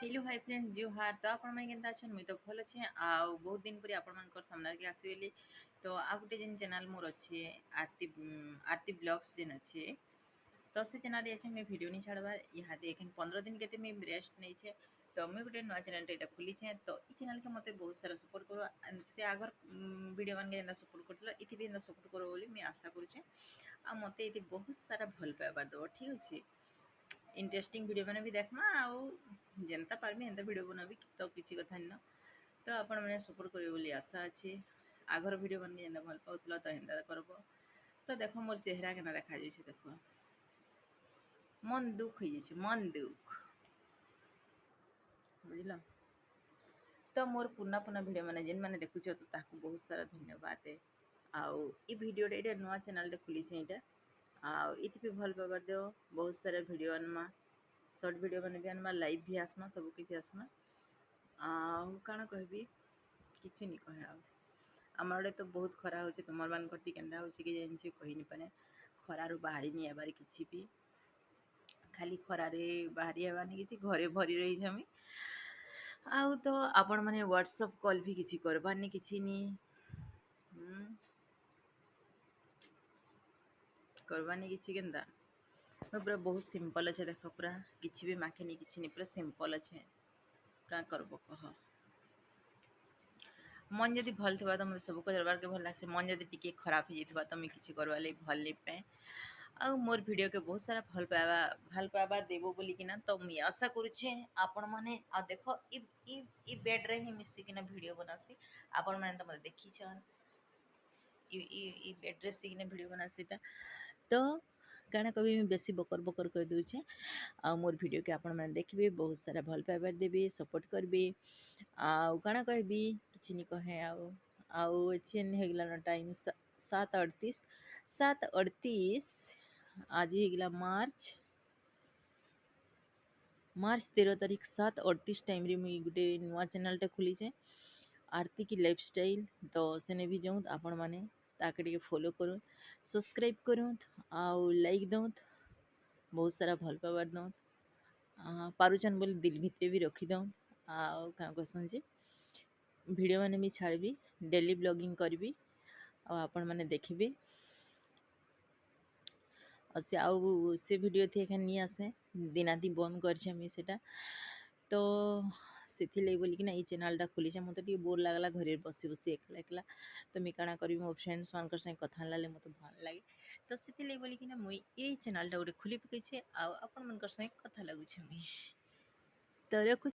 Hello hi friends जुहार तो आपण माने केनता छन मुई तो भल छे आ बहुत दिन पर आपण मानकर सामने के आसीबेली तो आ गुटे जेन चैनल मोर अच्छे आरती ब्लॉग्स जेन अच्छे तो से चैनल अच्छे मैं वीडियो नहीं छाड़बार यहाँ देखें 15 दिन केते मैं रेस्ट नहीं छे तो मैं गुटे नया चैनल टेटा खुली छे तो ई चैनल के मते बहुत सारा सपोर्ट करो से आगर वीडियो मान के जेंदा सपोर्ट करतलो इथि भी जेंदा सपोर्ट करो बोली मैं आशा करू छे आ मते इथि बहुत सारा भल पाइबा दो ठीक अछि इंटरेस्टिंग वीडियो मैंने भी देखमा आउ जेनता पारमी एंता वीडियो बनाबी तो किसी कथा न तो आपण मैंने सपोर्ट करिवे बोली आशा अछि आगर वीडियो बन जेंता भल पाउतलो तो हेंता करबो तो देखो मोर चेहरा केना देखा जाय छै देखो मन दुख हो जाय छै मन दुख बुझलो तो मोर पुना पुना वीडियो मैंने जेन मैंने देखुछ तो ताको बहुत सारा धन्यवाद है आउ ई वीडियो एटा नवा चैनल टे खुली छै एटा आउ इति भी भल पाबर दियो बहुत सारा वीडियो अनमा शॉर्ट वीडियो बने भी अनमा लाइव भी आसमा सब किछि आसमा आउ काना कहबी किछि नि कहे आउ आम आड़े तो बहुत खरा होचे तुमर मान करती केंदा होचे कि जेनछि कहि नि पाने खरारु बाहरी नि आबार किछि भी खाली खरारे बाहरी आबानी किछि घरे भरी रही जमी आउ तो आपण माने व्हाट्सएप कॉल भी किछि करबानी किछि नि करबानी किछि केंदा पूरा बहुत सिंपल अच्छे देख पूरा किछि भी माखेनी किछि नि पूरा सिंपल अच्छे का करबो कह मन जदि भल थिबा तो मते सब करबार के भल लागसे मन जदि टिके खराब हो जितबा तो मैं किछि करबा ले भल नि पे आ मोर वीडियो के बहुत सारा भल पावा देबो बोली किना तो मैं आशा करू छे आपण माने आ देखो ई बेड रे ही मिसी किना वीडियो बनासी आपण माने तो मते देखि छन ई बेड रे सी किना वीडियो बनासी तो काना कभी मैं बेसी बकर बकर कर दूचे आ मोर वीडियो के आपण मैंने देखिए बहुत सारा भल पाइबार देबी सपोर्ट करबी आउ काना कहबी किछि नि कहे आउ चेन हो गला टाइम 7:38 7:38 आज हो गला मार्च 13 तारीख 7:38 टाइम रे मुई गुटे नुआ चैनल टे खुली छे आरती की लाइफस्टाइल तो सेने भी जाऊँ आपण माने ताके टिके फॉलो करूँ सब्सक्राइब करूँ आउ लाइक दऊँ बहुत सारा भल पाइबार दऊँ पारुचन बोली दिल भितरे भी रखी दऊँ आउ क्या कहसन जे वीडियो मैंने भी छाड़बी डेली ब्लॉगिंग करबी आपण मैंने देखिबे और से वीडियो थी एखान नहीं आसे दिनादी बंद कर तो से बोलिकी ना ये चैनलटा खोली मत बोर लगला घर बसी बसी एकला एकला तो मुझे काଣା करी मो फ्रेंड्स मान संगे कथा लाले मत भल लगे तो से बोलिकी ना मुई ये चैनलटा गोटे खोली पकई आपण मन संगे कथा लगुचे मुई तो रखु।